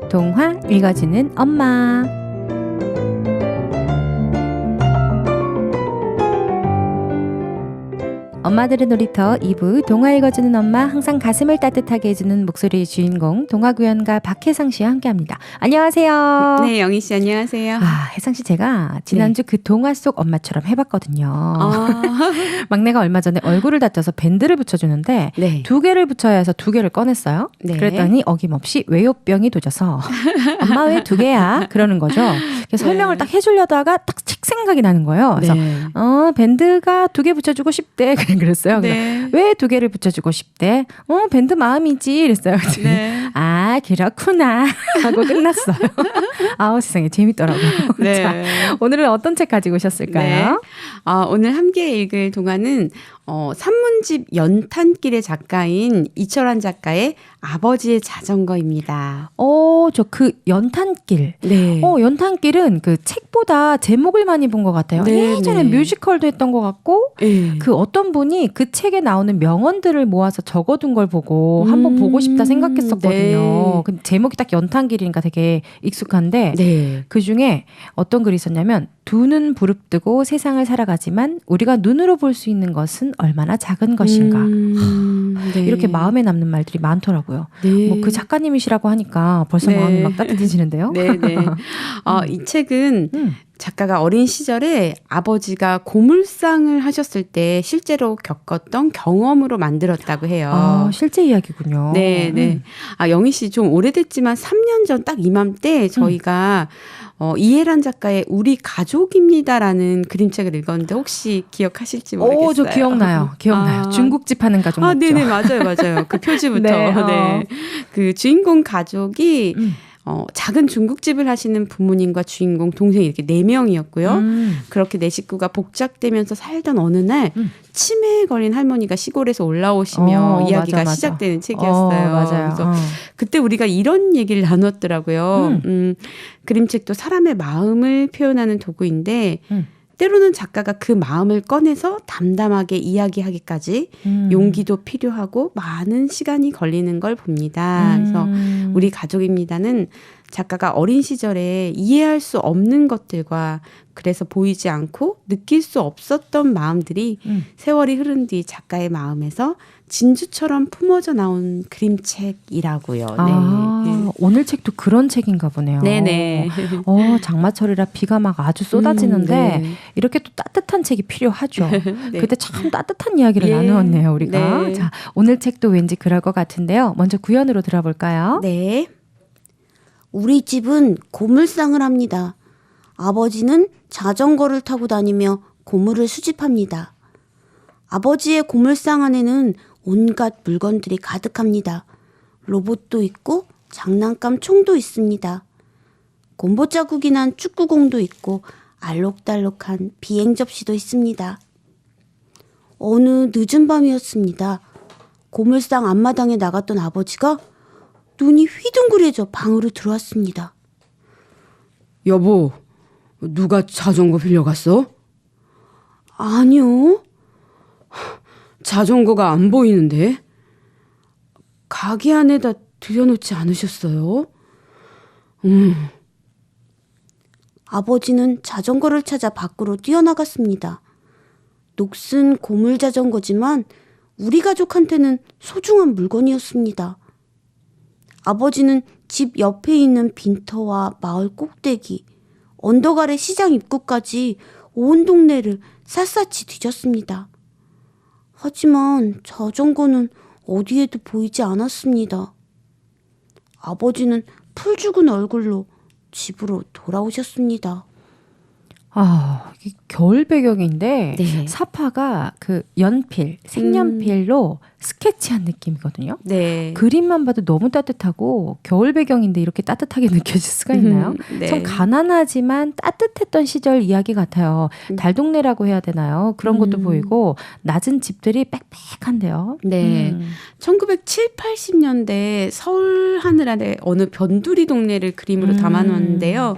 동화 읽어주는 엄마. 엄마들의 놀이터 2부 동화 읽어주는 엄마, 항상 가슴을 따뜻하게 해주는 목소리의 주인공 동화구연가 박혜상 씨와 함께합니다. 안녕하세요. 네, 영희 씨 안녕하세요. 혜상 씨, 제가 지난주 그 동화 속 엄마처럼 해봤거든요. 막내가 얼마 전에 얼굴을 다쳐서 밴드를 붙여주는데 2개를 붙여야 해서 2개를 꺼냈어요. 그랬더니 어김없이 외요병이 도져서 엄마 왜 2개야? 그러는 거죠. 설명을 딱 해주려다가 딱 책 생각이 나는 거예요. 그래서 밴드가 2개 붙여주고 싶대. 그랬어요. 왜 2개를 붙여주고 싶대? 밴드 마음이지. 이랬어요. 아, 그렇구나 하고 끝났어요. 아우, 세상에 재밌더라고요. 자, 오늘은 어떤 책 가지고 오셨을까요? 오늘 함께 읽을 동화는 산문집 연탄길의 작가인 이철환 작가의 아버지의 자전거입니다. 저 그 연탄길. 연탄길은 그 책보다 제목을 많이 본 것 같아요. 예전에 뮤지컬도 했던 것 같고, 그 어떤 분이 그 책에 나오는 명언들을 모아서 적어둔 걸 보고 한번 보고 싶다 생각했었거든요. 근데 제목이 딱 연탄길이니까 되게 익숙한데, 그 중에 어떤 글이 있었냐면, 두 눈 부릅뜨고 세상을 살아가지만 우리가 눈으로 볼 수 있는 것은 얼마나 작은 것인가. 이렇게 마음에 남는 말들이 많더라고요. 뭐 그 작가님이시라고 하니까 벌써 마음이 막 따뜻해지는데요. 이 책은 작가가 어린 시절에 아버지가 고물상을 하셨을 때 실제로 겪었던 경험으로 만들었다고 해요. 실제 이야기군요. 영희 씨 좀 오래됐지만 3년 전 딱 이맘때 저희가 이혜란 작가의 우리 가족입니다라는 그림책을 읽었는데 혹시 기억하실지 모르겠어요. 저 기억나요. 중국집 하는 가족 맞죠? 네네, 맞아요. 그 표지부터. 그 주인공 가족이 작은 중국집을 하시는 부모님과 주인공, 동생이 이렇게 4명이었고요. 그렇게 4식구가 복작되면서 살던 어느 날 치매에 걸린 할머니가 시골에서 올라오시며 이야기가 시작되는 책이었어요. 그래서 그때 우리가 이런 얘기를 나눴더라고요. 그림책도 사람의 마음을 표현하는 도구인데 때로는 작가가 그 마음을 꺼내서 담담하게 이야기하기까지 용기도 필요하고 많은 시간이 걸리는 걸 봅니다. 그래서 우리 가족입니다는 작가가 어린 시절에 이해할 수 없는 것들과 그래서 보이지 않고 느낄 수 없었던 마음들이 세월이 흐른 뒤 작가의 마음에서 진주처럼 품어져 나온 그림책이라고요. 오늘 책도 그런 책인가 보네요. 장마철이라 비가 막 아주 쏟아지는데 이렇게 또 따뜻한 책이 필요하죠. 그때 참 따뜻한 이야기를 나누었네요, 우리가. 자, 오늘 책도 왠지 그럴 것 같은데요. 먼저 구연으로 들어볼까요? 우리 집은 고물상을 합니다. 아버지는 자전거를 타고 다니며 고물을 수집합니다. 아버지의 고물상 안에는 온갖 물건들이 가득합니다. 로봇도 있고 장난감 총도 있습니다. 곰보 자국이 난 축구공도 있고 알록달록한 비행 접시도 있습니다. 어느 늦은 밤이었습니다. 고물상 앞마당에 나갔던 아버지가 눈이 휘둥그레져 방으로 들어왔습니다. 여보, 누가 자전거 빌려갔어? 아니요. 자전거가 안 보이는데? 가게 안에다 들여놓지 않으셨어요? 아버지는 자전거를 찾아 밖으로 뛰어나갔습니다. 녹슨 고물 자전거지만 우리 가족한테는 소중한 물건이었습니다. 아버지는 집 옆에 있는 빈터와 마을 꼭대기, 언덕 아래 시장 입구까지 온 동네를 샅샅이 뒤졌습니다. 하지만 자전거는 어디에도 보이지 않았습니다. 아버지는 풀 죽은 얼굴로 집으로 돌아오셨습니다. 이게 겨울 배경인데 사파가 그 연필, 색연필로 스케치한 느낌이거든요. 그림만 봐도 너무 따뜻하고 겨울 배경인데 이렇게 따뜻하게 느껴질 수가 있나요? 참 가난하지만 따뜻했던 시절 이야기 같아요. 달동네라고 해야 되나요? 그런 것도 보이고 낮은 집들이 빽빽한데요. 1970, 80년대 서울 하늘 아래 어느 변두리 동네를 그림으로 담아놓았는데요.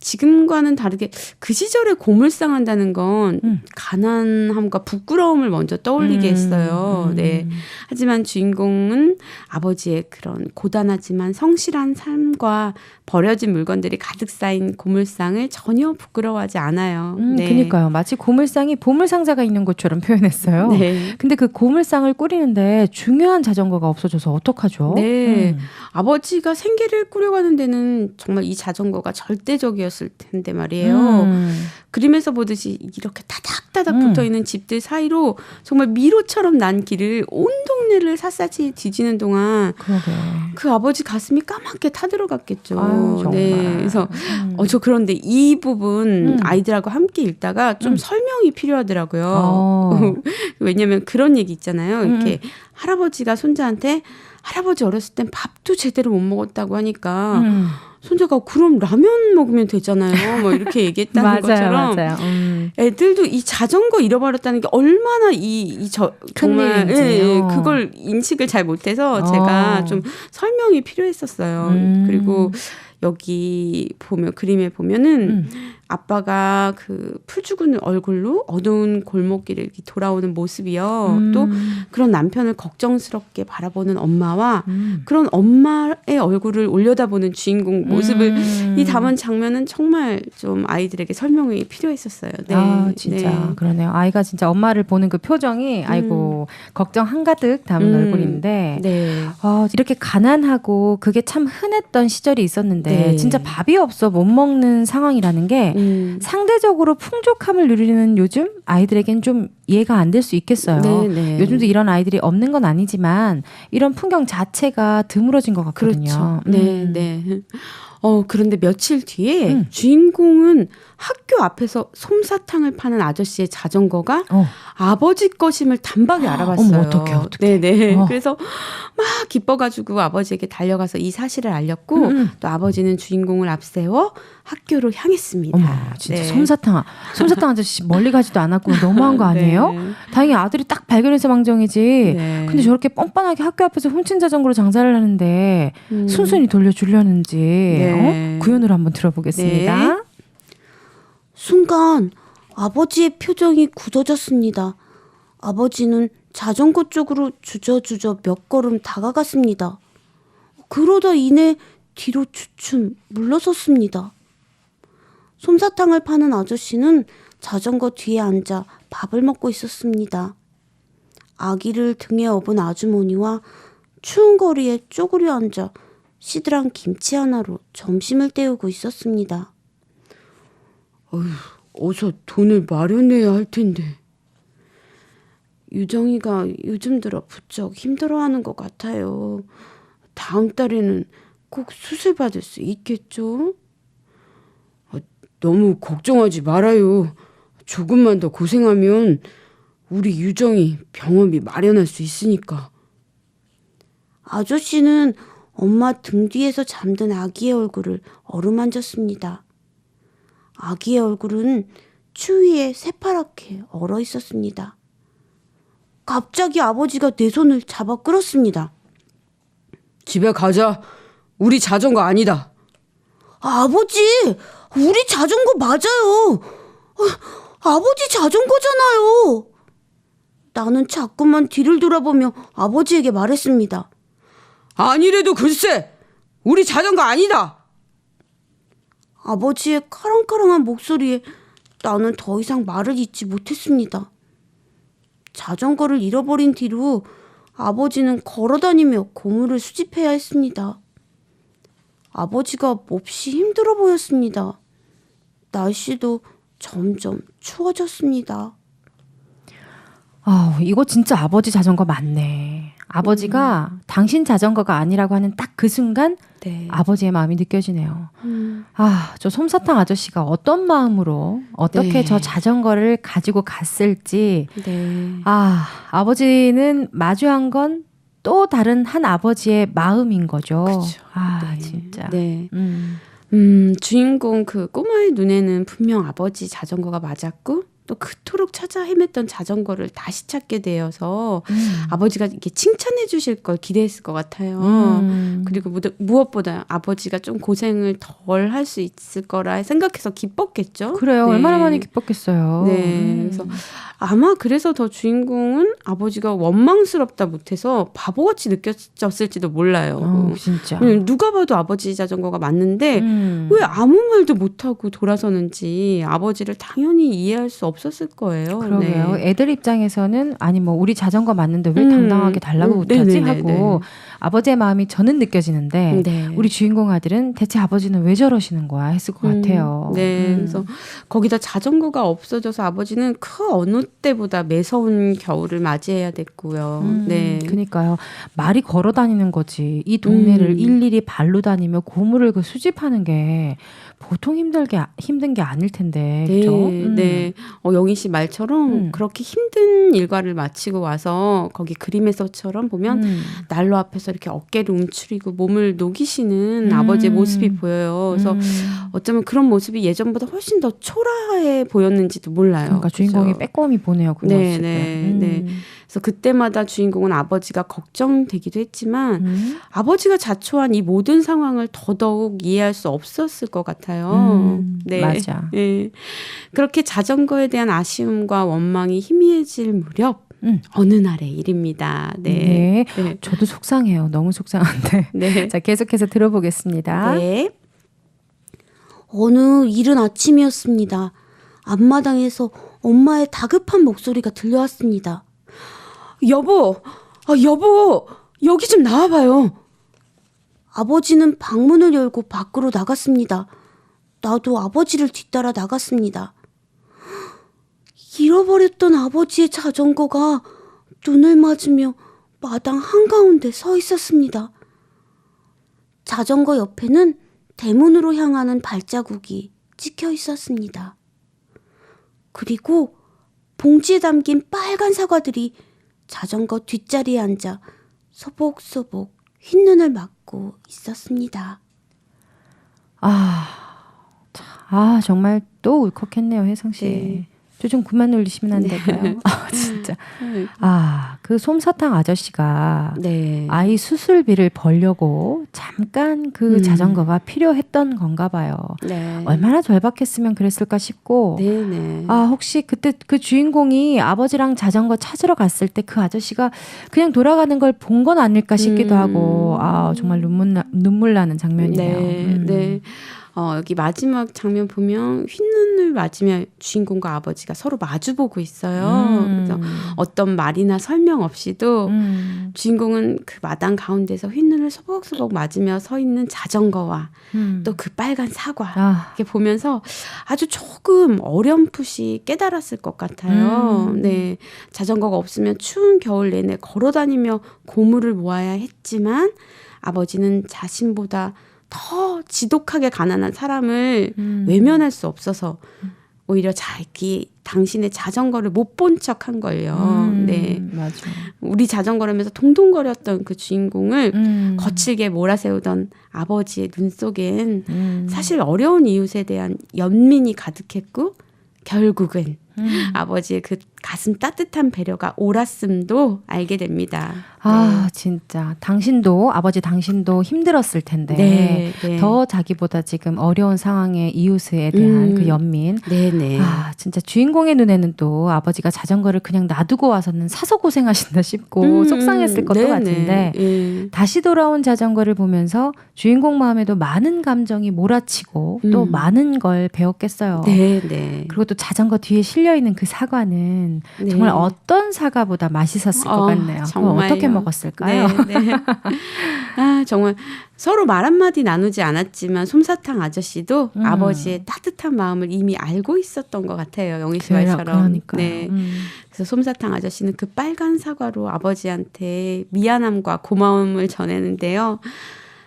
지금과는 다르게 그 시절에 고물상 한다는 건 가난함과 부끄러움을 먼저 떠올리게 했어요. 네. 하지만 주인공은 아버지의 그런 고단하지만 성실한 삶과 버려진 물건들이 가득 쌓인 고물상을 전혀 부끄러워하지 않아요. 네. 그러니까요. 마치 고물상이 보물상자가 있는 것처럼 표현했어요. 네. 근데 그 고물상을 꾸리는데 중요한 자전거가 없어져서 어떡하죠? 네. 아버지가 생계를 꾸려가는 데는 정말 이 자전거가 절대적이었을 텐데 말이에요. 그림에서 보듯이 이렇게 타닥타닥 붙어있는 집들 사이로 정말 미로처럼 난 길을 온 동네를 샅샅이 뒤지는 동안 그 아버지 가슴이 까맣게 타들어갔겠죠. 아유, 네, 그래서 저 그런데 이 부분 아이들하고 함께 읽다가 좀 설명이 필요하더라고요. 왜냐하면 그런 얘기 있잖아요. 이렇게 할아버지가 손자한테 할아버지 어렸을 땐 밥도 제대로 못 먹었다고 하니까 손자가 그럼 라면 먹으면 되잖아요. 뭐 이렇게 얘기했다는 것처럼 맞아요. 애들도 이 자전거 잃어버렸다는 게 얼마나 정말 그걸 인식을 잘 못해서 제가 좀 설명이 필요했었어요. 그리고 여기 그림에 보면은 아빠가 그 풀 죽은 얼굴로 어두운 골목길을 이렇게 돌아오는 모습이요. 또 그런 남편을 걱정스럽게 바라보는 엄마와 그런 엄마의 얼굴을 올려다보는 주인공 모습을 이 담은 장면은 정말 좀 아이들에게 설명이 필요했었어요. 네. 아, 진짜 네. 그러네요. 아이가 진짜 엄마를 보는 그 표정이 아이고 걱정 한가득 담은 얼굴인데 네. 이렇게 가난하고 그게 참 흔했던 시절이 있었는데 네. 진짜 밥이 없어 못 먹는 상황이라는 게 상대적으로 풍족함을 누리는 요즘 아이들에겐 좀 이해가 안 될 수 있겠어요. 네네. 요즘도 이런 아이들이 없는 건 아니지만 이런 풍경 자체가 드물어진 것 같거든요. 그렇죠. 네. 그런데 며칠 뒤에 주인공은 학교 앞에서 솜사탕을 파는 아저씨의 자전거가 아버지 것임을 단박에 알아봤어요. 어떡해. 네네. 그래서 막 기뻐가지고 아버지에게 달려가서 이 사실을 알렸고 또 아버지는 주인공을 앞세워 학교로 향했습니다. 어머, 진짜 네. 솜사탕 아저씨 멀리 가지도 않았고 너무한 거 아니에요? 네. 다행히 아들이 딱 발견해서 망정이지. 네. 근데 저렇게 뻔뻔하게 학교 앞에서 훔친 자전거로 장사를 하는데 순순히 돌려주려는지 네. 구현으로 한번 들어보겠습니다. 네. 순간 아버지의 표정이 굳어졌습니다. 아버지는 자전거 쪽으로 주저주저 몇 걸음 다가갔습니다. 그러다 이내 뒤로 주춤 물러섰습니다. 솜사탕을 파는 아저씨는 자전거 뒤에 앉아 밥을 먹고 있었습니다. 아기를 등에 업은 아주머니와 추운 거리에 쪼그려 앉아 시들한 김치 하나로 점심을 때우고 있었습니다. 어서 돈을 마련해야 할 텐데. 유정이가 요즘 들어 부쩍 힘들어하는 것 같아요. 다음 달에는 꼭 수술 받을 수 있겠죠? 너무 걱정하지 말아요. 조금만 더 고생하면 우리 유정이 병원비 마련할 수 있으니까. 아저씨는 엄마 등 뒤에서 잠든 아기의 얼굴을 어루만졌습니다. 아기의 얼굴은 추위에 새파랗게 얼어 있었습니다. 갑자기 아버지가 내 손을 잡아 끌었습니다. 집에 가자. 우리 자전거 아니다. 아버지, 우리 자전거 맞아요. 아버지 자전거잖아요. 나는 자꾸만 뒤를 돌아보며 아버지에게 말했습니다. 아니래도 글쎄, 우리 자전거 아니다. 아버지의 카랑카랑한 목소리에 나는 더 이상 말을 잇지 못했습니다. 자전거를 잃어버린 뒤로 아버지는 걸어다니며 고물을 수집해야 했습니다. 아버지가 몹시 힘들어 보였습니다. 날씨도 점점 추워졌습니다. 이거 진짜 아버지 자전거 맞네. 아버지가 당신 자전거가 아니라고 하는 딱 그 순간 네. 아버지의 마음이 느껴지네요. 저 솜사탕 아저씨가 어떤 마음으로 어떻게 네. 저 자전거를 가지고 갔을지 네. 아버지는 마주한 건 또 다른 한 아버지의 마음인 거죠. 그쵸. 네. 진짜. 네. 주인공 그 꼬마의 눈에는 분명 아버지 자전거가 맞았고 또 그토록 찾아 헤맸던 자전거를 다시 찾게 되어서 아버지가 이렇게 칭찬해 주실 걸 기대했을 것 같아요. 그리고 무엇보다 아버지가 좀 고생을 덜 할 수 있을 거라 생각해서 기뻤겠죠. 그래요. 네. 얼마나 많이 기뻤겠어요. 네. 그래서 아마 그래서 더 주인공은 아버지가 원망스럽다 못해서 바보같이 느껴졌을지도 몰라요. 진짜. 누가 봐도 아버지 자전거가 맞는데 왜 아무 말도 못하고 돌아서는지 아버지를 당연히 이해할 수 없었을 거예요. 그러게요. 네. 애들 입장에서는 아니 뭐 우리 자전거 맞는데 왜 당당하게 달라고 못하지 하고 아버지의 마음이 저는 느껴지는데 네. 우리 주인공 아들은 대체 아버지는 왜 저러시는 거야 했을 것 같아요. 네. 그래서 거기다 자전거가 없어져서 아버지는 그 어느 때보다 매서운 겨울을 맞이해야 됐고요. 네. 그러니까요. 말이 걸어 다니는 거지. 이 동네를 일일이 발로 다니며 고물을 그 수집하는 게 보통 힘든 게 아닐 텐데. 네. 그렇죠? 네. 영희 씨 말처럼 그렇게 힘든 일과를 마치고 와서 거기 그림에서처럼 보면 난로 앞에서 이렇게 어깨를 움츠리고 몸을 녹이시는 아버지의 모습이 보여요. 그래서 어쩌면 그런 모습이 예전보다 훨씬 더 초라해 보였는지도 몰라요. 그러니까 주인공이 빼꼼히 보네요. 그 모습을. 네. 그래서 그때마다 주인공은 아버지가 걱정되기도 했지만 아버지가 자초한 이 모든 상황을 더더욱 이해할 수 없었을 것 같아요. 네. 맞아. 네. 그렇게 자전거에 대한 아쉬움과 원망이 희미해질 무렵 어느 날의 일입니다. 네. 네. 저도 속상해요. 너무 속상한데. 네. 자, 계속해서 들어보겠습니다. 네. 어느 이른 아침이었습니다. 앞마당에서 엄마의 다급한 목소리가 들려왔습니다. 여보, 여기 좀 나와봐요. 아버지는 방문을 열고 밖으로 나갔습니다. 나도 아버지를 뒤따라 나갔습니다. 잃어버렸던 아버지의 자전거가 눈을 맞으며 마당 한가운데 서 있었습니다. 자전거 옆에는 대문으로 향하는 발자국이 찍혀 있었습니다. 그리고 봉지에 담긴 빨간 사과들이 자전거 뒷자리에 앉아 소복소복 흰눈을 맞고 있었습니다. 정말 또 울컥했네요, 혜성 씨. 네. 좀 그만 울리시면 안 될까요? 진짜. 그 솜사탕 아저씨가 아이 수술비를 벌려고 잠깐 그 자전거가 필요했던 건가 봐요. 네. 얼마나 절박했으면 그랬을까 싶고 혹시 그때 그 주인공이 아버지랑 자전거 찾으러 갔을 때 그 아저씨가 그냥 돌아가는 걸 본 건 아닐까 싶기도 하고 정말 눈물 나는 장면이네요. 네. 여기 마지막 장면 보면 흰눈을 맞으며 주인공과 아버지가 서로 마주보고 있어요. 그래서 어떤 말이나 설명 없이도 주인공은 그 마당 가운데서 흰눈을 소복소복 맞으며 서 있는 자전거와 또 그 빨간 사과 이렇게 보면서 아주 조금 어렴풋이 깨달았을 것 같아요. 네, 자전거가 없으면 추운 겨울 내내 걸어다니며 고물을 모아야 했지만 아버지는 자신보다 더 지독하게 가난한 사람을 외면할 수 없어서 오히려 당신의 자전거를 못 본 척한 걸요. 네, 맞아. 우리 자전거라면서 동동거렸던 그 주인공을 거칠게 몰아세우던 아버지의 눈 속엔 사실 어려운 이웃에 대한 연민이 가득했고 결국은 아버지의 그 가슴 따뜻한 배려가 옳았음도 알게 됩니다. 진짜 아버지 당신도 힘들었을 텐데 더 자기보다 지금 어려운 상황의 이웃에 대한 그 연민. 진짜 주인공의 눈에는 또 아버지가 자전거를 그냥 놔두고 와서는 사서 고생하신다 싶고 속상했을 것도 같은데 다시 돌아온 자전거를 보면서 주인공 마음에도 많은 감정이 몰아치고 또 많은 걸 배웠겠어요. 그리고 또 자전거 뒤에 실려있는 그 사과는 정말 어떤 사과보다 맛있었을 것 같네요. 어떻게 먹었을까요? 정말 서로 말 한마디 나누지 않았지만 솜사탕 아저씨도 아버지의 따뜻한 마음을 이미 알고 있었던 것 같아요. 영희 씨 말처럼. 그래서 솜사탕 아저씨는 그 빨간 사과로 아버지한테 미안함과 고마움을 전했는데요.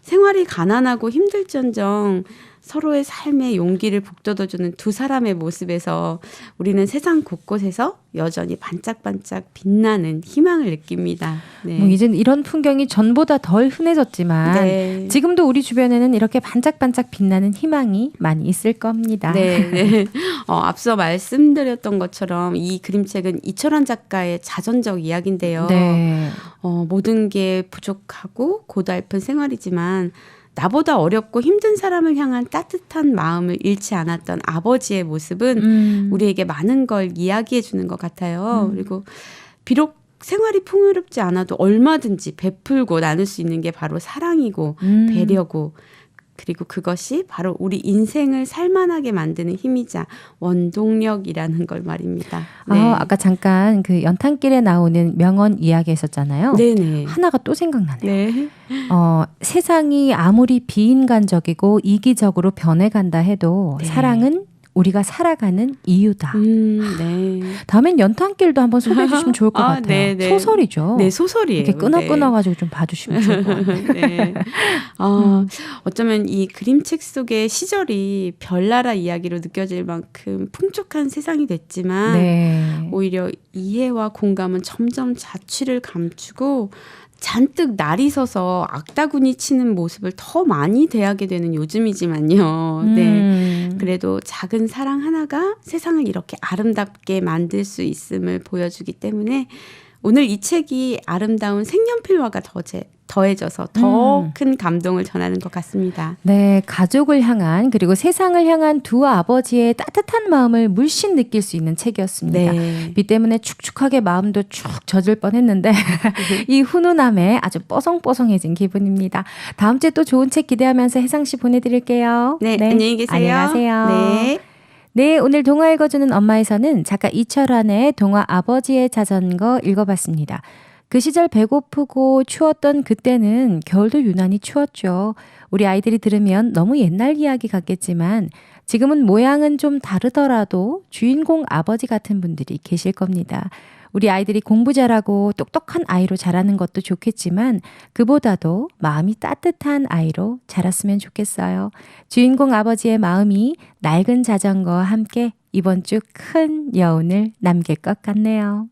생활이 가난하고 힘들전정 서로의 삶에 용기를 북돋워주는 두 사람의 모습에서 우리는 세상 곳곳에서 여전히 반짝반짝 빛나는 희망을 느낍니다. 네. 뭐 이젠 이런 풍경이 전보다 덜 흔해졌지만 네. 지금도 우리 주변에는 이렇게 반짝반짝 빛나는 희망이 많이 있을 겁니다. 네, 네. 앞서 말씀드렸던 것처럼 이 그림책은 이철환 작가의 자전적 이야기인데요. 네. 모든 게 부족하고 고달픈 생활이지만 나보다 어렵고 힘든 사람을 향한 따뜻한 마음을 잃지 않았던 아버지의 모습은 우리에게 많은 걸 이야기해 주는 것 같아요. 그리고 비록 생활이 풍요롭지 않아도 얼마든지 베풀고 나눌 수 있는 게 바로 사랑이고 배려고 그리고 그것이 바로 우리 인생을 살만하게 만드는 힘이자 원동력이라는 걸 말입니다. 네. 아까 잠깐 그 연탄길에 나오는 명언 이야기 했었잖아요. 네네. 하나가 또 생각나네요. 네. 세상이 아무리 비인간적이고 이기적으로 변해간다 해도 네. 사랑은 우리가 살아가는 이유다. 네. 다음엔 연탄길도 한번 소개해 주시면 좋을 것 같아요. 네네. 소설이죠. 네, 소설이에요. 이렇게 끊어가지고 좀 봐주시면 좋을 것 같아요. 네. 어쩌면 이 그림책 속의 시절이 별나라 이야기로 느껴질 만큼 풍족한 세상이 됐지만 네. 오히려 이해와 공감은 점점 자취를 감추고 잔뜩 날이 서서 악다구니 치는 모습을 더 많이 대하게 되는 요즘이지만요. 네. 그래도 작은 사랑 하나가 세상을 이렇게 아름답게 만들 수 있음을 보여주기 때문에 오늘 이 책이 아름다운 색연필화가 더해져서 더 큰 감동을 전하는 것 같습니다. 네, 가족을 향한 그리고 세상을 향한 두 아버지의 따뜻한 마음을 물씬 느낄 수 있는 책이었습니다. 네. 비 때문에 축축하게 마음도 축 젖을 뻔했는데 이 훈훈함에 아주 뽀송뽀송해진 기분입니다. 다음 주에 또 좋은 책 기대하면서 혜상 씨 보내드릴게요. 네, 안녕히 계세요. 안녕하세요. 네. 네, 오늘 동화 읽어주는 엄마에서는 작가 이철환의 동화 아버지의 자전거 읽어봤습니다. 그 시절 배고프고 추웠던 그때는 겨울도 유난히 추웠죠. 우리 아이들이 들으면 너무 옛날 이야기 같겠지만 지금은 모양은 좀 다르더라도 주인공 아버지 같은 분들이 계실 겁니다. 우리 아이들이 공부 잘하고 똑똑한 아이로 자라는 것도 좋겠지만 그보다도 마음이 따뜻한 아이로 자랐으면 좋겠어요. 주인공 아버지의 마음이 낡은 자전거와 함께 이번 주 큰 여운을 남길 것 같네요.